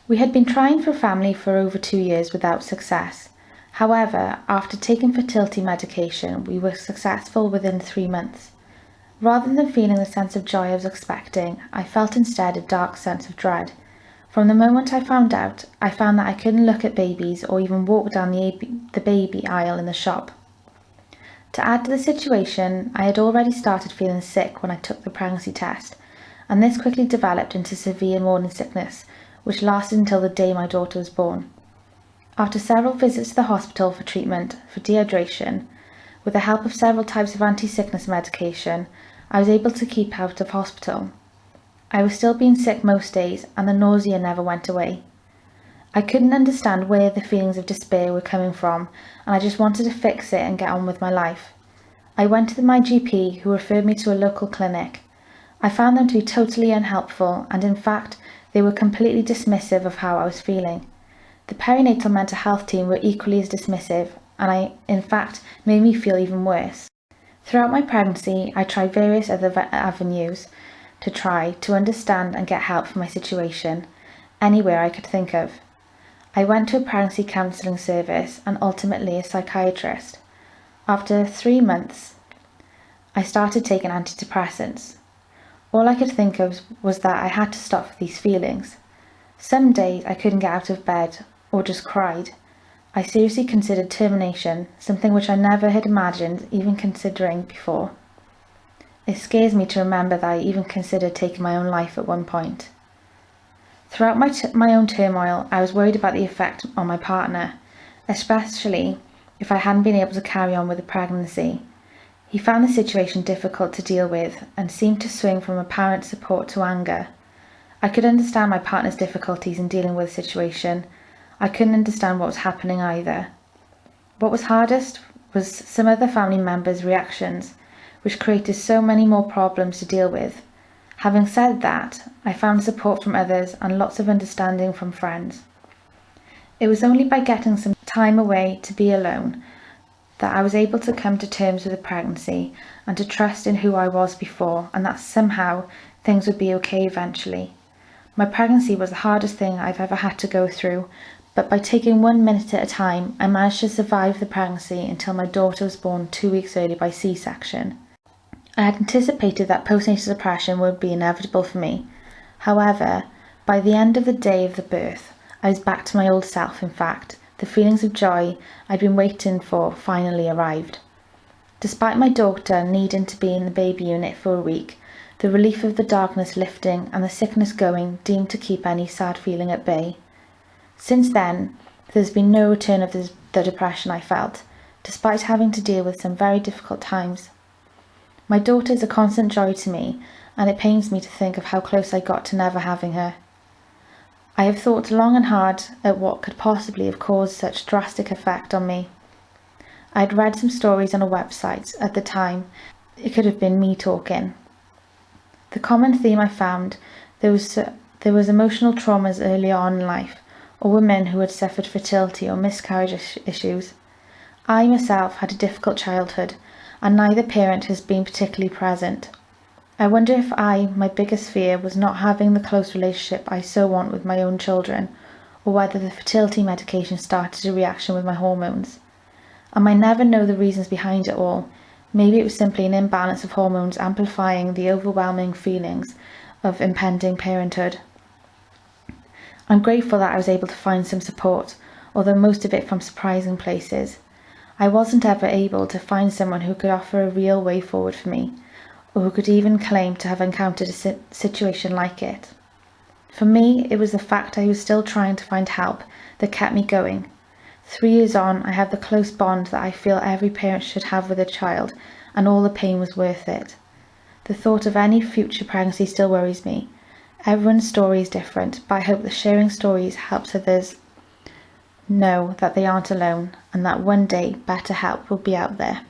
We had been trying for family for over 2 years without success. However, after taking fertility medication, we were successful within 3 months. Rather than feeling the sense of joy I was expecting, I felt instead a dark sense of dread. From the moment I found out, I found that I couldn't look at babies or even walk down the baby aisle in the shop. To add to the situation, I had already started feeling sick when I took the pregnancy test, and this quickly developed into severe morning sickness, which lasted until the day my daughter was born. After several visits to the hospital for treatment for dehydration, with the help of several types of anti-sickness medication, I was able to keep out of hospital. I was still being sick most days, and the nausea never went away. I couldn't understand where the feelings of despair were coming from, and I just wanted to fix it and get on with my life. I went to my GP, who referred me to a local clinic. I found them to be totally unhelpful, and in fact, they were completely dismissive of how I was feeling. The perinatal mental health team were equally as dismissive, and in fact, made me feel even worse. Throughout my pregnancy, I tried various other avenues to understand and get help for my situation, anywhere I could think of. I went to a pregnancy counselling service and ultimately a psychiatrist. After 3 months, I started taking antidepressants. All I could think of was that I had to stop these feelings. Some days I couldn't get out of bed or just cried. I seriously considered termination, something which I never had imagined even considering before. It scares me to remember that I even considered taking my own life at one point. Throughout my own turmoil, I was worried about the effect on my partner, especially if I hadn't been able to carry on with the pregnancy. He found the situation difficult to deal with and seemed to swing from apparent support to anger. I could understand my partner's difficulties in dealing with the situation. I couldn't understand what was happening either. What was hardest was some other family members' reactions, which created so many more problems to deal with. Having said that, I found support from others and lots of understanding from friends. It was only by getting some time away to be alone that I was able to come to terms with the pregnancy and to trust in who I was before, and that somehow things would be okay eventually. My pregnancy was the hardest thing I've ever had to go through, but by taking 1 minute at a time, I managed to survive the pregnancy until my daughter was born 2 weeks early by C-section. I had anticipated that postnatal depression would be inevitable for me. However, by the end of the day of the birth, I was back to my old self. In fact, the feelings of joy I'd been waiting for finally arrived. Despite my daughter needing to be in the baby unit for a week, the relief of the darkness lifting and the sickness going seemed to keep any sad feeling at bay. Since then, there's been no return of the depression I felt, despite having to deal with some very difficult times. My daughter is a constant joy to me, and it pains me to think of how close I got to never having her. I have thought long and hard at what could possibly have caused such drastic effect on me. I had read some stories on a website at the time. It could have been me talking. The common theme I found, there was emotional traumas early on in life, or women who had suffered fertility or miscarriage issues. I myself had a difficult childhood, and neither parent has been particularly present. I wonder if my biggest fear was not having the close relationship I so want with my own children, or whether the fertility medication started a reaction with my hormones. I might never know the reasons behind it all. Maybe it was simply an imbalance of hormones amplifying the overwhelming feelings of impending parenthood. I'm grateful that I was able to find some support, although most of it from surprising places. I wasn't ever able to find someone who could offer a real way forward for me, or who could even claim to have encountered a situation like it. For me, it was the fact I was still trying to find help that kept me going. 3 years on, I have the close bond that I feel every parent should have with a child, and all the pain was worth it. The thought of any future pregnancy still worries me. Everyone's story is different, but I hope that sharing stories helps others know that they aren't alone, and that one day better help will be out there.